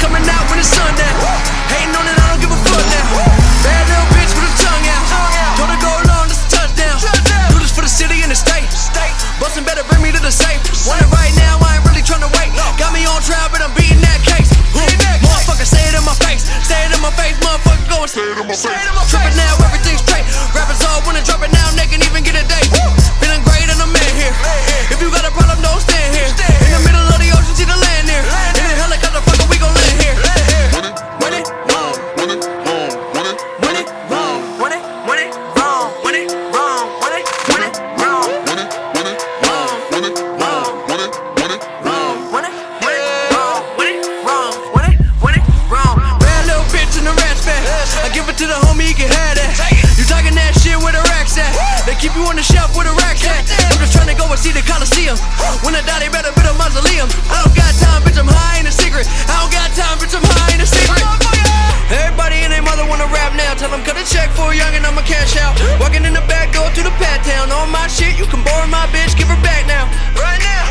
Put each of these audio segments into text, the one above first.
coming out when the sun down. Hating on it, I don't give a fuck now. Bad little bitch with her tongue out. Told her go long, this a touchdown. Do this for the city and the state. Bustin' better bring me to the safe. Want it right now, I ain't really tryna wait. Got me on trial, but I'm beating that case. Motherfucker, say it in my face. Say it in my face, motherfucker, go and say it in my face. Trippin' now, everything's straight. Rappers all wanna drop it now, they can even get a date. Feeling great and I'm in here. If you got a problem, don't stand here. In the middle of the ocean, see the land there. In a helicopter, fucker, we gon' land here. Win it wrong, win it wrong, win it wrong, win it wrong, win it wrong, win it wrong, win it wrong, win it wrong, win it wrong, win it wrong, win it wrong. Bad little bitch in the rat's back. I give it to the homie, he can have that. You talking that shit where the racks at? They keep you on the shelf where the racks at. I'm just tryna go and see the Coliseum. When I die, they better build a mausoleum. I don't got time, bitch, I'm high in a secret. I don't got time, bitch, I'm high in a secret. Everybody and their mother wanna rap now. Tell them cut a check for a young and I'ma cash out. Walking in the back door to the pad town. On my shit, you can borrow my bitch, give her back now. Right now,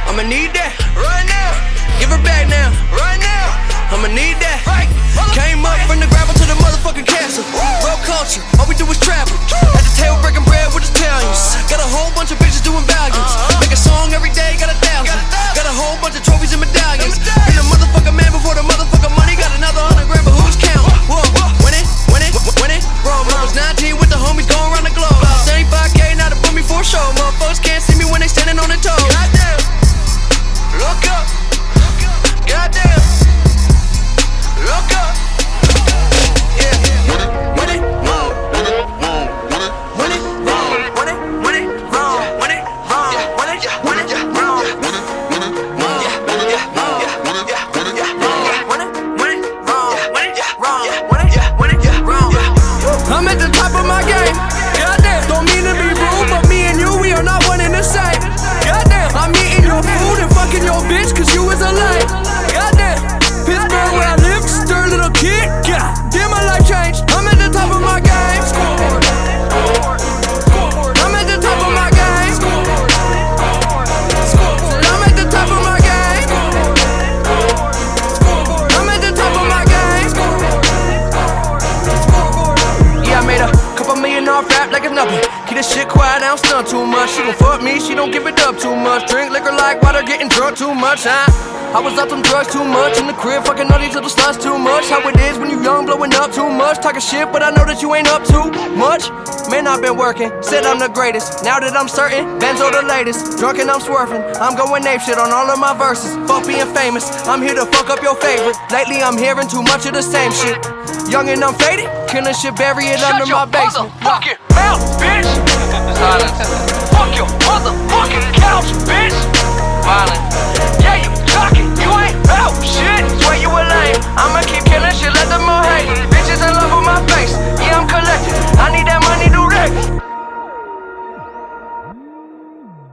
I'ma need that. Right now, give her back now. Right now, I'ma need that. Came up from the gravel to the motherfucking castle. Road culture, all we do is travel. At the table breaking bread with Italians. Got a whole bunch of bitches doing valiance. Make a song every day, got 1,000. Got a whole bunch of trophies and medallions. Been a motherfucking man before the motherfucking money. Got another 100 grand, but who's counting? Whoa, win it, wrong. I was 19 with the homies going around the globe. 75K, now to put me for a show. Motherfuckers can't see me when they standing on their toes. Goddamn, look up. Goddamn, look up. I'm at the top of my game. Goddamn, don't mean to be rude, but me and you, we are not one and the same. Goddamn, I'm eating your food and fucking your bitch, cause you was a lame. Goddamn, Piedmont where I live, stir little kid. Goddamn, my life changed. I'm at the top of my game. I'm at the top of my game. I'm at the top of my game. I'm at the top of my game. Yeah, I made a couple million off rap like it's nothing. Keep this shit quiet, I don't stun too much. She gon' fuck me, she don't give it up too much. Drink liquor like water, getting drunk too much, huh? I was out them drugs too much, in the crib fucking all these little sluts too much. How it is when you young, blowing up too much. Talking shit, but I know that you ain't up too much. Man, I've been working, said I'm the greatest. Now that I'm certain, Benzo the latest. Drunk and I'm swerving, I'm going ape shit on all of my verses. Fuck being famous, I'm here to fuck up your favorite. Lately I'm hearing too much of the same shit. Young and I'm faded, killing shit, bury it under my basement. Shut your motherfucking mouth, bitch! Silence. Fuck your motherfucking couch, bitch! Violent. Yeah, you talking, you ain't out shit!